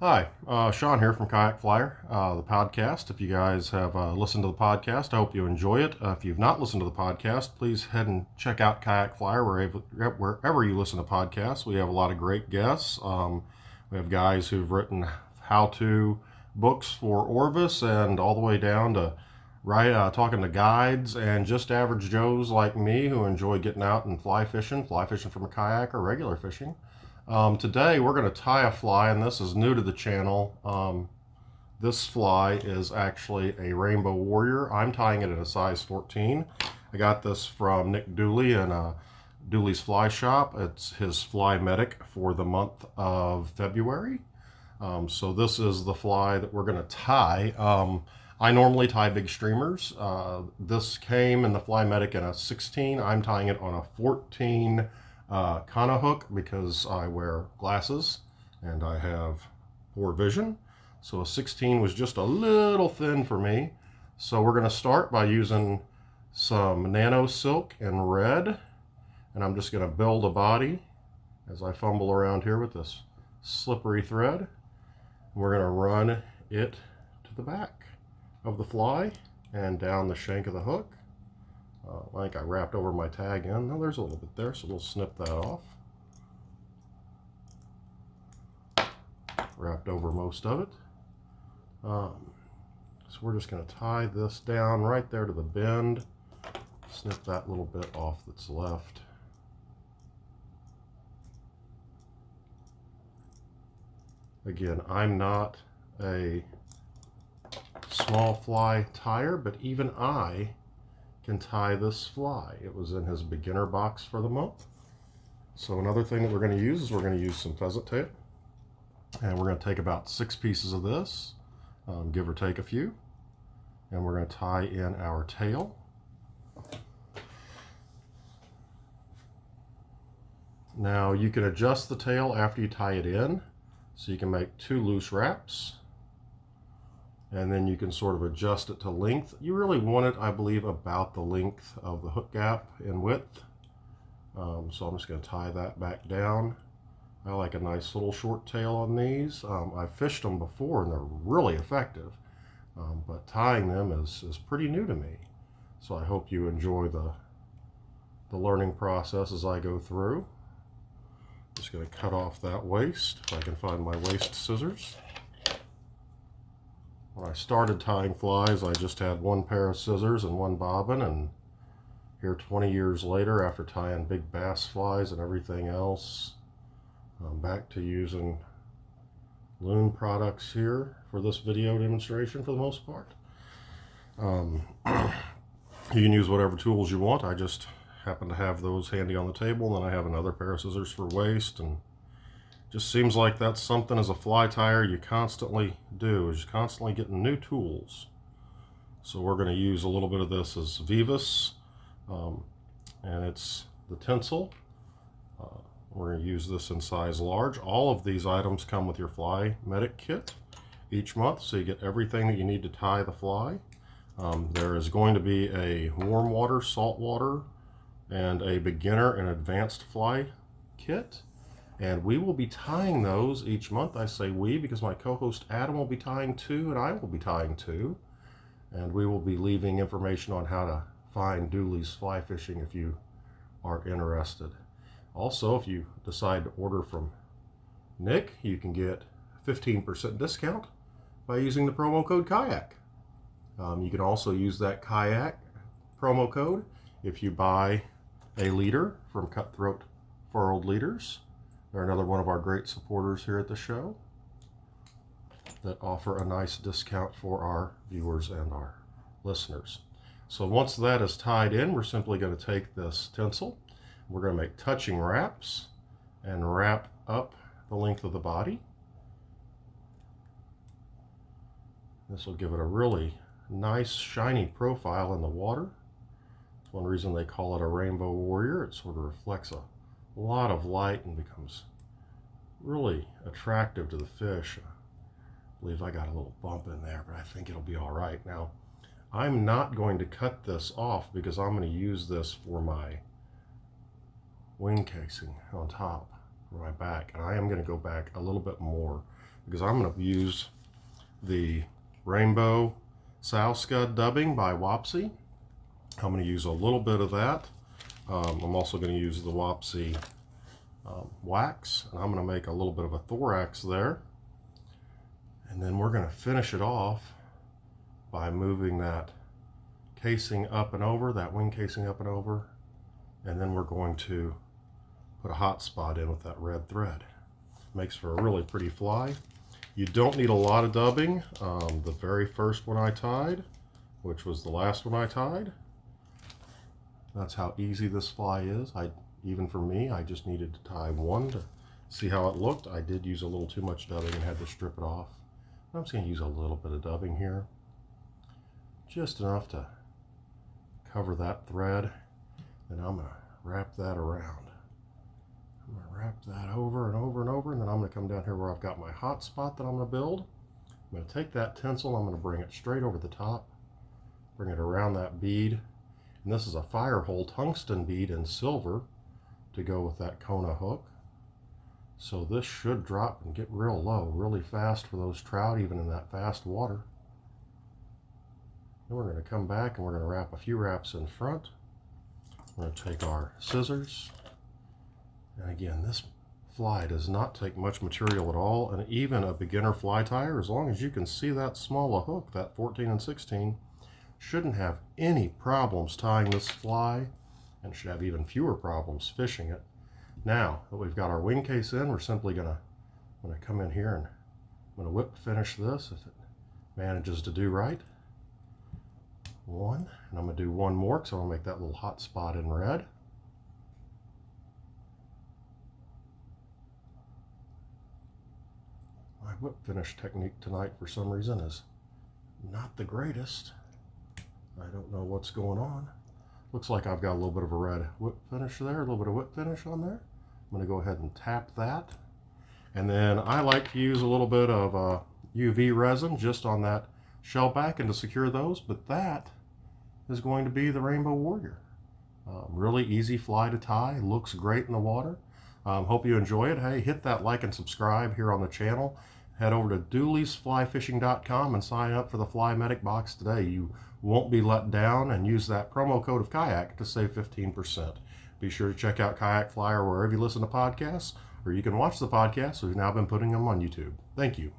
Hi, Sean here from Kayak Flyer, the podcast. If you guys have listened to the podcast, I hope you enjoy it. If you've not listened to the podcast, please head and check out Kayak Flyer wherever you listen to podcasts. We have a lot of great guests. We have guys who've written how-to books for Orvis and all the way down to talking to guides and just average Joes like me who enjoy getting out and fly fishing from a kayak or regular fishing. Today we're going to tie a fly, and this is new to the channel. This fly is actually a Rainbow Warrior. I'm tying it at a size 14. I got this from Nick Dooley in Dooley's Fly Shop. It's his Fly Medic for the month of February. So this is the fly that we're going to tie. I normally tie big streamers. This came in the Fly Medic in a 16. I'm tying it on a 14 Kana hook because I wear glasses and I have poor vision. So a 16 was just a little thin for me. So we're going to start by using some Nano Silk in red. And I'm just going to build a body as I fumble around here with this slippery thread. We're going to run it to the back of the fly and down the shank of the hook. I think I wrapped over my tag in. Now there's a little bit there, so we'll snip that off. Wrapped over most of it. So we're just going to tie this down right there to the bend. Snip that little bit off that's left. Again, I'm not a small fly tyer, but even I can tie this fly. It was in his beginner box for the month. So another thing that we're going to use is we're going to use some pheasant tape, and we're going to take about 6 pieces of this, give or take a few, and we're going to tie in our tail. Now you can adjust the tail after you tie it in, so you can make 2 loose wraps. And then you can sort of adjust it to length. You really want it, I believe, about the length of the hook gap in width. So I'm just going to tie that back down. I like a nice little short tail on these. I've fished them before and they're really effective. But tying them is pretty new to me. So I hope you enjoy the learning process as I go through. Just going to cut off that waist, if I can find my waist scissors. When I started tying flies, I just had 1 pair of scissors and 1 bobbin, and here 20 years later, after tying big bass flies and everything else, I'm back to using Loon products here for this video demonstration for the most part. You can use whatever tools you want. I just happen to have those handy on the table, and then I have another pair of scissors for waist, and just seems like that's something as a fly tyer you constantly do, is constantly getting new tools. So we're going to use a little bit of this as Vivus, and it's the tinsel. We're going to use this in size large. All of these items come with your Fly Medic kit each month, so you get everything that you need to tie the fly. There is going to be a warm water, salt water, and a beginner and advanced fly kit. And we will be tying those each month. I say we because my co-host Adam will be tying 2 and I will be tying 2. And we will be leaving information on how to find Dooley's Fly Fishing if you are interested. Also, if you decide to order from Nick, you can get 15% discount by using the promo code KAYAK. You can also use that KAYAK promo code if you buy a leader from Cutthroat Furled Leaders. They're another one of our great supporters here at the show that offer a nice discount for our viewers and our listeners. So once that is tied in, we're simply going to take this tinsel. We're going to make touching wraps and wrap up the length of the body. This will give it a really nice shiny profile in the water. That's one reason they call it a Rainbow Warrior. It sort of reflects a lot of light and becomes really attractive to the fish. I believe I got a little bump in there, but I think it'll be all right. Now, I'm not going to cut this off because I'm going to use this for my wing casing on top for my back, and I am going to go back a little bit more because I'm going to use the Rainbow Sow Scud dubbing by Wapsi. I'm going to use a little bit of that. I'm also going to use the Wapsi wax, and I'm going to make a little bit of a thorax there. And then we're going to finish it off by moving that casing up and over, that wing casing up and over, and then we're going to put a hot spot in with that red thread. Makes for a really pretty fly. You don't need a lot of dubbing. The very first one I tied, which was the last one I tied, that's how easy this fly is. Even for me, I just needed to tie one to see how it looked. I did use a little too much dubbing and had to strip it off. I'm just going to use a little bit of dubbing here, just enough to cover that thread. And I'm going to wrap that around. I'm going to wrap that over and over and over, and then I'm going to come down here where I've got my hot spot that I'm going to build. I'm going to take that tinsel, I'm going to bring it straight over the top, bring it around that bead, and this is a fire hole tungsten bead in silver to go with that Kona hook. So this should drop and get real low really fast for those trout, even in that fast water. Then we're going to come back and we're going to wrap a few wraps in front. We're going to take our scissors, and again, this fly does not take much material at all, and even a beginner fly tyer, as long as you can see that small a hook, that 14 and 16, shouldn't have any problems tying this fly, and should have even fewer problems fishing it. Now that we've got our wing case in, we're simply going to come in here and I'm going to whip finish this if it manages to do right. One, and I'm going to do one more because I want to make that little hot spot in red. My whip finish technique tonight for some reason is not the greatest. I don't know what's going on. Looks like I've got a little bit of a red whip finish there, a little bit of whip finish on there. I'm going to go ahead and tap that. And then I like to use a little bit of UV resin just on that shell back and to secure those, but that is going to be the Rainbow Warrior. Really easy fly to tie, looks great in the water. Hope you enjoy it. Hey, hit that like and subscribe here on the channel. Head over to dooliesflyfishing.com and sign up for the Fly Medic box today. You won't be let down, and use that promo code of Kayak to save 15%. Be sure to check out Kayak Flyer wherever you listen to podcasts, or you can watch the podcasts. We've now been putting them on YouTube. Thank you.